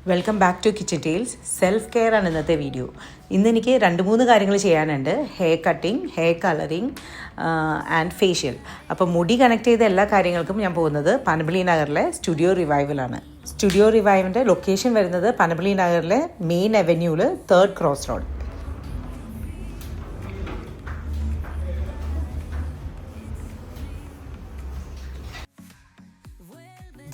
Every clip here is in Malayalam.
Welcome back to Kitchen Tales. Self care ആണ് ഇന്നത്തെ വീഡിയോ. ഇന്ന് എനിക്ക് 2-3 കാര്യങ്ങൾ ചെയ്യാനുണ്ട്. Hair cutting, hair colouring and facial. അപ്പോൾ മുടി കണക്ട് ചെയ്ത എല്ലാ കാര്യങ്ങൾക്കും ഞാൻ പോകുന്നത് പനമ്പള്ളി നഗറിലെ സ്റ്റുഡിയോ റിവൈവലാണ്. സ്റ്റുഡിയോ റിവൈവിൻ്റെ ലൊക്കേഷൻ വരുന്നത് പനമ്പള്ളി നഗറിലെ മെയിൻ അവന്യൂവിൽ 3rd ക്രോസ് റോഡ്.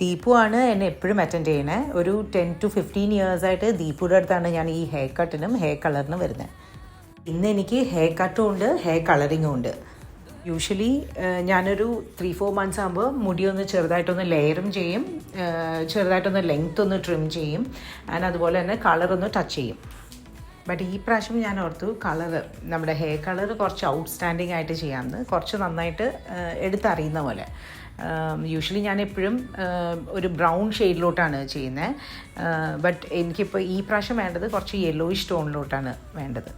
ദീപു ആണ് എന്നെ എപ്പോഴും അറ്റൻഡ് ചെയ്യണേ. ഒരു 10 to 15 ഇയേഴ്സായിട്ട് ദീപുയുടെ അടുത്താണ് ഞാൻ ഈ ഹെയർ കട്ടിനും ഹെയർ കളറിനും വരുന്നത്. ഇന്ന് എനിക്ക് ഹെയർ കട്ടും ഉണ്ട്, ഹെയർ കളറിങ്ങും ഉണ്ട്. യൂഷ്വലി ഞാനൊരു 3-4 months ആകുമ്പോൾ മുടി ഒന്ന് ചെറുതായിട്ടൊന്ന് ലെയറും ചെയ്യും, ചെറുതായിട്ടൊന്ന് ലെങ്ത് ഒന്ന് ട്രിം ചെയ്യും, ആൻഡ് അതുപോലെ തന്നെ കളറൊന്ന് ടച്ച് ചെയ്യും. ബട്ട് ഈ പ്രാവശ്യം ഞാൻ ഓർത്തു നമ്മുടെ ഹെയർ കളർ കുറച്ച് ഔട്ട്സ്റ്റാൻഡിങ് ആയിട്ട് ചെയ്യാമെന്ന്, കുറച്ച് നന്നായിട്ട് എടുത്തറിയുന്ന പോലെ. യൂഷ്വലി ഞാൻ എപ്പോഴും ഒരു ബ്രൗൺ ഷെയ്ഡിലോട്ടാണ് ചെയ്യുന്നത്. ബട്ട് എനിക്കിപ്പോൾ ഈ പ്രാവശ്യം വേണ്ടത് കുറച്ച് യെല്ലോയിഷ് ടോണിലോട്ടാണ് വേണ്ടത്.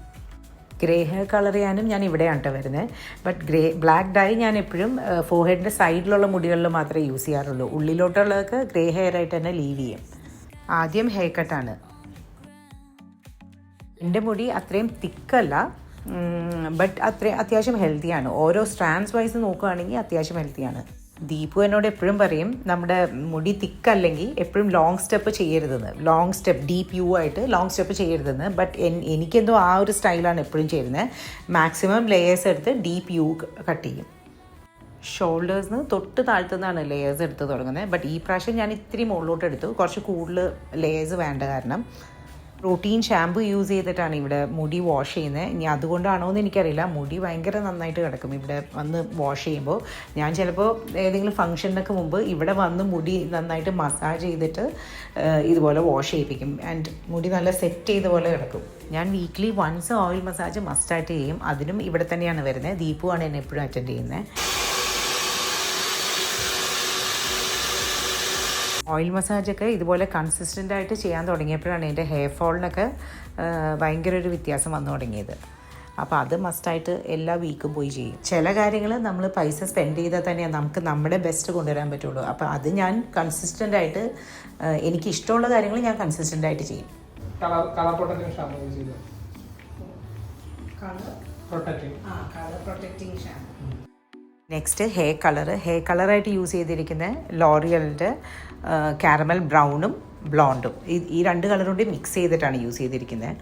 ഗ്രേ ഹെയർ കളർ ചെയ്യാനും ഞാൻ ഇവിടെയാണ് കേട്ടോ വരുന്നത്. ബട്ട് ബ്ലാക്ക് ഡൈ ഞാൻ എപ്പോഴും ഫോർഹെഡിൻ്റെ സൈഡിലുള്ള മുടികളിൽ മാത്രമേ യൂസ് ചെയ്യാറുള്ളൂ. ഉള്ളിലോട്ടുള്ളതൊക്കെ ഗ്രേ ഹെയർ ആയിട്ട് തന്നെ ലീവ് ചെയ്യും. ആദ്യം ഹെയർ കട്ടാണ്. എൻ്റെ മുടി അത്രയും തിക്കല്ല, ബട്ട് അത്യാവശ്യം ഹെൽത്തിയാണ്. ഓരോ സ്ട്രാൻഡ്സ് വൈസ് നോക്കുകയാണെങ്കിൽ അത്യാവശ്യം ഹെൽത്തിയാണ്. ദീപു എന്നോട് എപ്പോഴും പറയും നമ്മുടെ മുടി തിക്കല്ലെങ്കിൽ എപ്പോഴും ലോങ് സ്റ്റെപ്പ് ചെയ്യരുതെന്ന്. ലോങ് സ്റ്റെപ്പ് ഡീപ്പ് യു ആയിട്ട് ലോങ് സ്റ്റെപ്പ് ചെയ്യരുതെന്ന്. ബട്ട് എനിക്കെന്തോ ആ ഒരു സ്റ്റൈലാണ് എപ്പോഴും ചെയ്യുന്നത്. മാക്സിമം ലെയേഴ്സ് എടുത്ത് ഡീപ്പ് യു കട്ട് ചെയ്യും. ഷോൾഡേഴ്സിന് തൊട്ട് താഴ്ത്തുനിന്നാണ് ലെയേഴ്സ് എടുത്ത് തുടങ്ങുന്നത്. ബട്ട് ഈ പ്രാവശ്യം ഞാൻ ഇത്തിരി മുകളിലോട്ട് എടുത്തു, കുറച്ച് കൂടുതൽ ലെയേഴ്സ് വേണ്ട കാരണം. പ്രോട്ടീൻ ഷാമ്പു യൂസ് ചെയ്തിട്ടാണ് ഇവിടെ മുടി വാഷ് ചെയ്യുന്നത്. ഇനി അതുകൊണ്ടാണോ എന്ന് എനിക്കറിയില്ല, മുടി ഭയങ്കര നന്നായിട്ട് കിടക്കും ഇവിടെ വന്ന് വാഷ് ചെയ്യുമ്പോൾ. ഞാൻ ചിലപ്പോൾ ഏതെങ്കിലും ഫംഗ്ഷനൊക്കെ മുമ്പ് ഇവിടെ വന്ന് മുടി നന്നായിട്ട് മസാജ് ചെയ്തിട്ട് ഇതുപോലെ വാഷ് ചെയ്യിപ്പിക്കും. ആൻഡ് മുടി നല്ല സെറ്റ് ചെയ്ത പോലെ കിടക്കും. ഞാൻ വീക്ക്ലി വൺസ് ഓയിൽ മസാജ് മസ്റ്റായിട്ട് ചെയ്യും. അതിനും ഇവിടെ തന്നെയാണ് വരുന്നത്. ദീപു ആണ് എന്നെ എപ്പോഴും അറ്റൻഡ് ചെയ്യുന്നത്. ഓയിൽ മസാജൊക്കെ ഇതുപോലെ കൺസിസ്റ്റൻ്റ് ആയിട്ട് ചെയ്യാൻ തുടങ്ങിയപ്പോഴാണ് എൻ്റെ ഹെയർ ഫോളിനൊക്കെ ഭയങ്കര ഒരു വ്യത്യാസം വന്നു തുടങ്ങിയത്. അപ്പോൾ അത് മസ്റ്റായിട്ട് എല്ലാ വീക്കും പോയി ചെയ്യും. ചില കാര്യങ്ങൾ നമ്മൾ പൈസ സ്പെൻഡ് ചെയ്താൽ തന്നെ നമുക്ക് നമ്മുടെ ബെസ്റ്റ് കൊണ്ടുവരാൻ പറ്റുള്ളൂ. അപ്പോൾ അത് ഞാൻ കൺസിസ്റ്റൻ്റ് ആയിട്ട് എനിക്കിഷ്ടമുള്ള കാര്യങ്ങൾ ഞാൻ കൺസിസ്റ്റൻ്റ് ആയിട്ട് ചെയ്യും. നെക്സ്റ്റ് ഹെയർ കളറായിട്ട് യൂസ് ചെയ്തിരിക്കുന്ന ലോറിയലിൻ്റെ കാരമൽ ബ്രൗണും ബ്ലോണ്ടും. ഈ 2 കളറും കൂടി മിക്സ് ചെയ്തിട്ടാണ് യൂസ് ചെയ്തിരിക്കുന്നത്.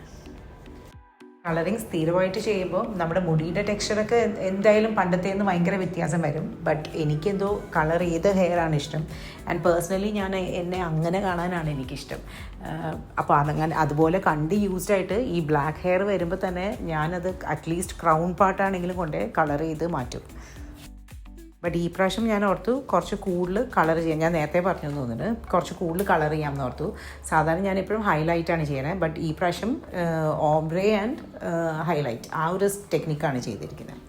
കളറിങ് സ്ഥിരമായിട്ട് ചെയ്യുമ്പോൾ നമ്മുടെ മുടിയുടെ ടെക്സ്ചറൊക്കെ എന്തായാലും പണ്ടത്തേന്ന് ഭയങ്കര വ്യത്യാസം വരും. ബട്ട് എനിക്കെന്തോ കളർ ചെയ്ത ഹെയറാണ് ഇഷ്ടം. ആൻഡ് പേഴ്സണലി ഞാൻ എന്നെ അങ്ങനെ കാണാനാണ് എനിക്കിഷ്ടം. അപ്പോൾ അതുപോലെ കണ്ട് യൂസ്ഡായിട്ട് ഈ ബ്ലാക്ക് ഹെയർ വരുമ്പോൾ തന്നെ ഞാനത് അറ്റ്ലീസ്റ്റ് ക്രൗൺ പാർട്ടാണെങ്കിലും കൊണ്ട് കളർ ചെയ്ത് മാറ്റും. ബട്ട് ഈ പ്രാവശ്യം ഞാൻ ഓർത്തു കുറച്ച് കൂടുതൽ കളർ ചെയ്യാം. ഞാൻ നേരത്തെ പറഞ്ഞു തോന്നുന്നുണ്ട്, കുറച്ച് കൂടുതൽ കളർ ചെയ്യാമെന്ന് ഓർത്തു. സാധാരണ ഞാൻ എപ്പോഴും ഹൈലൈറ്റാണ് ചെയ്യണത്. ബട്ട് ഈ പ്രാവശ്യം ഓംബ്രേ ആൻഡ് ഹൈലൈറ്റ് ആ ഒരു ടെക്നിക്കാണ് ചെയ്തിരിക്കുന്നത്.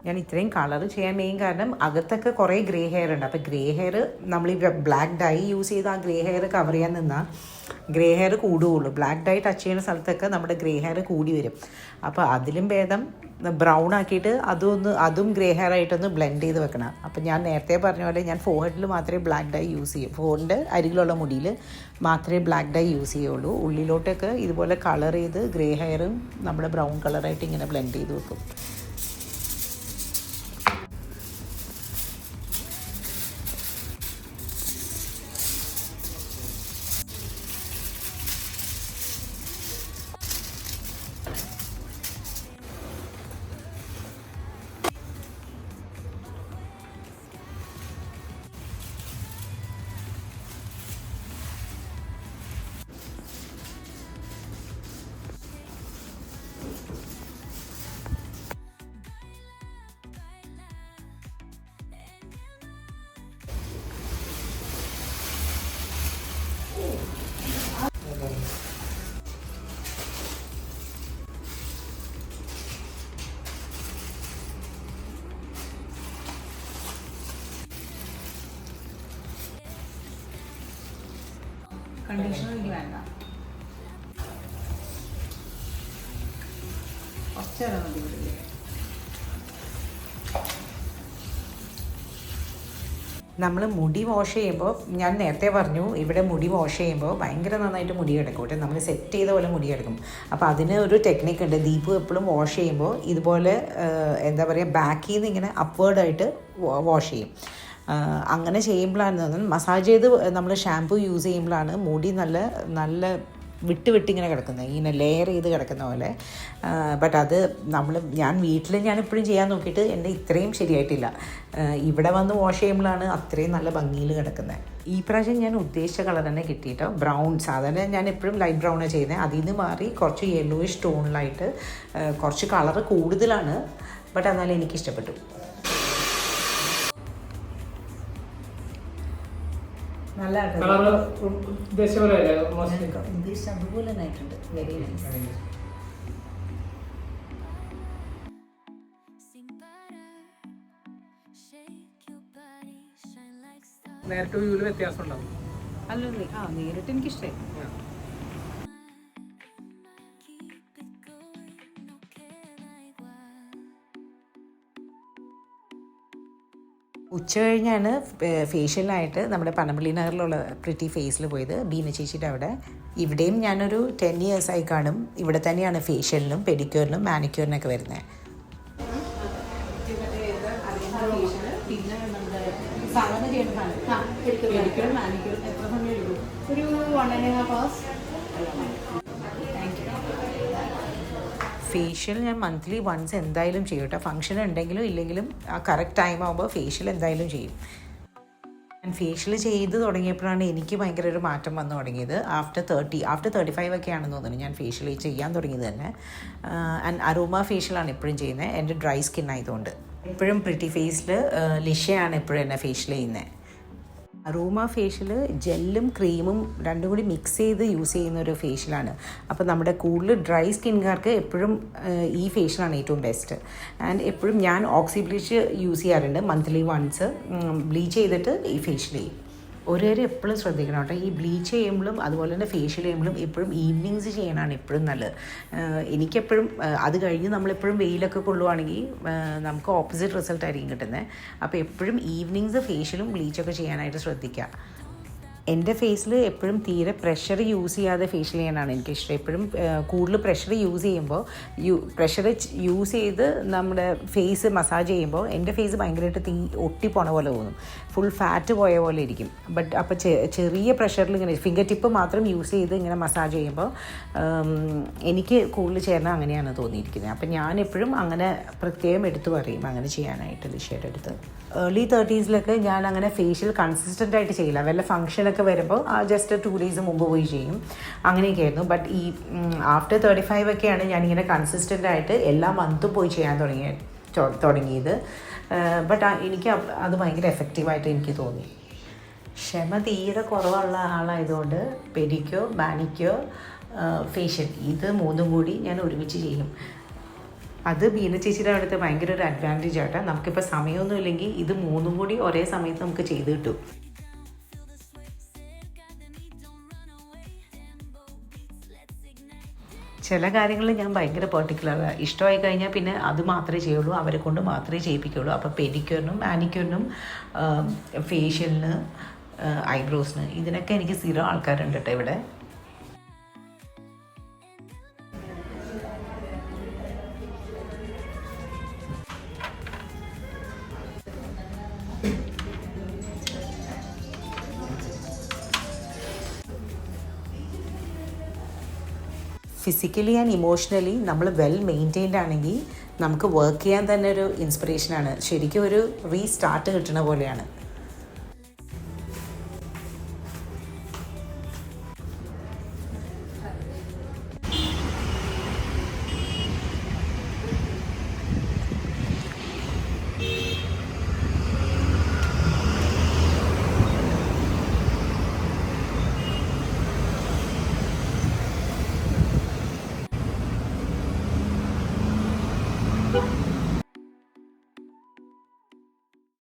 ഞാൻ ഇത്രയും കളർ ചെയ്യാൻ മെയിൻ കാരണം അകത്തൊക്കെ കുറേ ഗ്രേ ഹെയർ ഉണ്ട്. അപ്പോൾ ഗ്രേ ഹെയർ നമ്മൾ ഈ ബ്ലാക്ക് ഡൈ യൂസ് ചെയ്ത് ആ ഗ്രേ ഹെയർ കവർ ചെയ്യാൻ നിന്നാൽ ഗ്രേ ഹെയർ കൂടുകയുള്ളൂ. ബ്ലാക്ക് ഡൈ ടച്ച് ചെയ്യുന്ന സ്ഥലത്തൊക്കെ നമ്മുടെ ഗ്രേ ഹെയർ കൂടി വരും. അപ്പോൾ അതിലും ഭേദം ബ്രൗൺ ആക്കിയിട്ട് അതും ഗ്രേ ഹെയർ ആയിട്ടൊന്ന് ബ്ലെൻഡ് ചെയ്ത് വെക്കണം. അപ്പോൾ ഞാൻ നേരത്തെ പറഞ്ഞ പോലെ ഞാൻ ഫോർഹെഡിൽ മാത്രമേ ബ്ലാക്ക് ഡൈ യൂസ് ചെയ്യൂ. ഫോറിൻ്റെ അരികിലുള്ള മുടിയിൽ മാത്രമേ ബ്ലാക്ക് ഡൈ യൂസ് ചെയ്യുള്ളൂ. ഉള്ളിലോട്ടൊക്കെ ഇതുപോലെ കളർ ചെയ്ത് ഗ്രേ ഹെയറും നമ്മുടെ ബ്രൗൺ കളറായിട്ട് ഇങ്ങനെ ബ്ലെൻഡ് ചെയ്ത് വെക്കും. കണ്ടീഷണർ ഇനി വേണ്ട, കുറച്ചേരം മതി. നമ്മൾ മുടി വാഷ് ചെയ്യുമ്പോൾ ഞാൻ നേരത്തെ പറഞ്ഞു ഇവിടെ മുടി വാഷ് ചെയ്യുമ്പോൾ ഭയങ്കര നന്നായിട്ട് മുടി കിടക്കും കേട്ടോ. നമ്മൾ സെറ്റ് ചെയ്ത പോലെ മുടി കിടക്കും. അപ്പോൾ അതിന് ഒരു ടെക്നിക്ക് ഉണ്ട്. ദീപു എപ്പോഴും വാഷ് ചെയ്യുമ്പോൾ ഇതുപോലെ എന്താ പറയുക, ബാക്കിൽ നിന്ന് ഇങ്ങനെ അപ്വേർഡായിട്ട് വാഷ് ചെയ്യും. അങ്ങനെ ചെയ്യുമ്പോഴാണ് മസാജ് ചെയ്ത് നമ്മൾ ഷാമ്പു യൂസ് ചെയ്യുമ്പോഴാണ് മുടി നല്ല നല്ല വിട്ടിങ്ങനെ കിടക്കുന്നത്, ഇങ്ങനെ ലെയർ ചെയ്ത് കിടക്കുന്ന പോലെ. ബട്ട് അത് ഞാൻ എപ്പോഴും ചെയ്യാൻ നോക്കിയിട്ട് എൻ്റെ ഇത്രയും ശരിയായിട്ടില്ല. ഇവിടെ വന്ന് വാഷ് ചെയ്യുമ്പോഴാണ് അത്രയും നല്ല ഭംഗിയിൽ കിടക്കുന്നത്. ഈ പ്രാവശ്യം ഞാൻ ഉദ്ദേശിച്ച കളർ തന്നെ കിട്ടിയിട്ടോ, ബ്രൗൺ. സാധാരണ ഞാൻ എപ്പോഴും ലൈറ്റ് ബ്രൗണാണ് ചെയ്യുന്നത്. അതിൽ നിന്ന് മാറി കുറച്ച് യെല്ലോയിഷ് ടോണിലായിട്ട് കുറച്ച് കളർ കൂടുതലാണ്. ബട്ട് എന്നാലും എനിക്കിഷ്ടപ്പെട്ടു. നല്ല ഉദ്ദേശിച്ച അതുപോലെ തന്നെ ആയിട്ടുണ്ട്. Very nice. നേരിട്ട് വ്യത്യാസം ഉണ്ടാവും. അല്ലേ? നേരിട്ട് എനിക്കിഷ്ടമായി. ഉച്ച കഴിഞ്ഞാണ് ഫേഷ്യലായിട്ട് നമ്മുടെ പനമ്പള്ളി നഗറിലുള്ള പ്രിറ്റി ഫേസിൽ പോയത്, ബീന ചേച്ചിയുടെ അവിടെ. ഇവിടെയും ഞാനൊരു 10 years ആയി കാണും. ഇവിടെ തന്നെയാണ് ഫേഷ്യലിനും പെഡിക്യൂറിനും മാനിക്യൂറിനൊക്കെ വരുന്നത്. ഒരു 1.5 hours. ഫേഷ്യൽ ഞാൻ മന്ത്ലി വൺസ് എന്തായാലും ചെയ്യും കേട്ടോ. ഫംഗ്ഷൻ ഉണ്ടെങ്കിലും ഇല്ലെങ്കിലും ആ കറക്റ്റ് ടൈം ആകുമ്പോൾ ഫേഷ്യൽ എന്തായാലും ചെയ്യും. ഞാൻ ഫേഷ്യൽ ചെയ്ത് തുടങ്ങിയപ്പോഴാണ് എനിക്ക് ഭയങ്കര ഒരു മാറ്റം വന്നു തുടങ്ങിയത്. ആഫ്റ്റർ 35 ഒക്കെ ആണെന്ന് തോന്നുന്നു ഞാൻ ഫേഷ്യൽ ചെയ്യാൻ തുടങ്ങിയത് തന്നെ. ആൻഡ് അരോമ ഫേഷ്യലാണ് എപ്പോഴും ചെയ്യുന്നത്, എൻ്റെ ഡ്രൈ സ്കിൻ ആയതുകൊണ്ട്. എപ്പോഴും പ്രിറ്റി ഫേസിൽ ലിഷയാണ് എപ്പോഴും എന്നെ ഫേഷ്യൽ ചെയ്യുന്നത്. അരോമ ഫേഷ്യൽ ജെല്ലും ക്രീമും രണ്ടും കൂടി മിക്സ് ചെയ്ത് യൂസ് ചെയ്യുന്ന ഒരു ഫേഷ്യലാണ്. അപ്പോൾ നമ്മുടെ കൂടുതൽ ഡ്രൈ സ്കിൻകാർക്ക് എപ്പോഴും ഈ ഫേഷ്യലാണ് ഏറ്റവും ബെസ്റ്റ്. ആൻഡ് എപ്പോഴും ഞാൻ ഓക്സി ബ്ലീച്ച് യൂസ് ചെയ്യാറുണ്ട്. മന്ത്ലി വൺസ് ബ്ലീച്ച് ചെയ്തിട്ട് ഈ ഫേഷ്യൽ ചെയ്യും. ഒരു കാര്യം എപ്പോഴും ശ്രദ്ധിക്കണം കേട്ടോ, ഈ ബ്ലീച്ച് ചെയ്യുമ്പോഴും അതുപോലെ തന്നെ ഫേഷ്യൽ ചെയ്യുമ്പോഴും എപ്പോഴും ഈവനിങ്സ് ചെയ്യാനാണ് എപ്പോഴും നല്ലത്. എനിക്കെപ്പോഴും അത് കഴിഞ്ഞ് നമ്മളെപ്പോഴും വെയിലൊക്കെ കൊള്ളുവാണെങ്കിൽ നമുക്ക് ഓപ്പോസിറ്റ് റിസൾട്ട് ആയിരിക്കും കിട്ടുന്നത്. അപ്പോൾ എപ്പോഴും ഈവനിങ്സ് ഫേഷ്യലും ബ്ലീച്ചൊക്കെ ചെയ്യാനായിട്ട് ശ്രദ്ധിക്കുക. എൻ്റെ ഫേസിൽ എപ്പോഴും തീരെ പ്രഷർ യൂസ് ചെയ്യാതെ ഫേഷ്യൽ ചെയ്യാനാണ് എനിക്കിഷ്ടം. എപ്പോഴും കൂടുതൽ പ്രഷർ യൂസ് ചെയ്യുമ്പോൾ പ്രഷർ യൂസ് ചെയ്ത് നമ്മുടെ ഫേസ് മസാജ് ചെയ്യുമ്പോൾ എൻ്റെ ഫേസ് ഭയങ്കരമായിട്ട് ഒട്ടിപ്പോണ പോലെ തോന്നും, ഫുൾ ഫാറ്റ് പോയ പോലെ ഇരിക്കും. ബട്ട് അപ്പോൾ ചെറിയ പ്രഷറിൽ ഇങ്ങനെ ഫിംഗർ ടിപ്പ് മാത്രം യൂസ് ചെയ്ത് ഇങ്ങനെ മസാജ് ചെയ്യുമ്പോൾ എനിക്ക് കൂടുതൽ ചേർന്ന അങ്ങനെയാണ് തോന്നിയിരിക്കുന്നത്. അപ്പം ഞാൻ എപ്പോഴും അങ്ങനെ പ്രത്യേകം എടുത്തു പറയും അങ്ങനെ ചെയ്യാനായിട്ട് ലിഷയുടെ അടുത്ത്. ഏർലി 30s ഞാൻ അങ്ങനെ ഫേഷ്യൽ കൺസിസ്റ്റൻ്റ് ആയിട്ട് ചെയ്യില്ല. വല്ല ഫംഗ്ഷനൊക്കെ വരുമ്പോൾ ജസ്റ്റ് 2 days മുമ്പ് പോയി ചെയ്യും, അങ്ങനെയൊക്കെ ആയിരുന്നു. ബട്ട് ഈ ആഫ്റ്റർ 35 ഒക്കെയാണ് ഞാനിങ്ങനെ കൺസിസ്റ്റൻ്റ് ആയിട്ട് എല്ലാ മന്തും പോയി ചെയ്യാൻ തുടങ്ങിയത്. ബട്ട് എനിക്ക് അത് ഭയങ്കര എഫക്റ്റീവായിട്ട് എനിക്ക് തോന്നി. ക്ഷമ തീരെ കുറവുള്ള ആളായതുകൊണ്ട് പെഡിക്യൂർ, മാനിക്യൂർ, ഫേഷ്യൽ ഇത് 3ഉം കൂടി ഞാൻ ഒരുമിച്ച് ചെയ്യും. അത് ബീന ചേച്ചിയുടെ അടുത്ത് ഭയങ്കര ഒരു അഡ്വാൻറ്റേജ് ആട്ടോ. നമുക്കിപ്പോൾ സമയമൊന്നും ഇല്ലെങ്കിൽ ഇത് 3ഉം കൂടി ഒരേ സമയത്ത് നമുക്ക് ചെയ്ത് കിട്ടും. ചില കാര്യങ്ങളിൽ ഞാൻ ഭയങ്കര പെർട്ടിക്കുലറാണ്. ഇഷ്ടമായി കഴിഞ്ഞാൽ പിന്നെ അത് മാത്രമേ ചെയ്യുള്ളൂ, അവരെ കൊണ്ട് മാത്രമേ ചെയ്യിപ്പിക്കുള്ളൂ. അപ്പോൾ പെഡിക്യൂറിനും മാനിക്യൂറിനും ഫേഷ്യലിന് ഐബ്രോസിന് ഇതിനൊക്കെ എനിക്ക് സ്ഥിരം ആൾക്കാരുണ്ട് കേട്ടോ ഇവിടെ. ഫിസിക്കലി ആൻഡ് ഇമോഷണലി നമ്മൾ വെൽ മെയിൻറ്റെയിൻഡ് ആണെങ്കിൽ നമുക്ക് വർക്ക് ചെയ്യാൻ തന്നെ ഒരു ഇൻസ്പിറേഷനാണ്. ശരിക്കും ഒരു റീസ്റ്റാർട്ട് കിട്ടുന്ന പോലെയാണ്.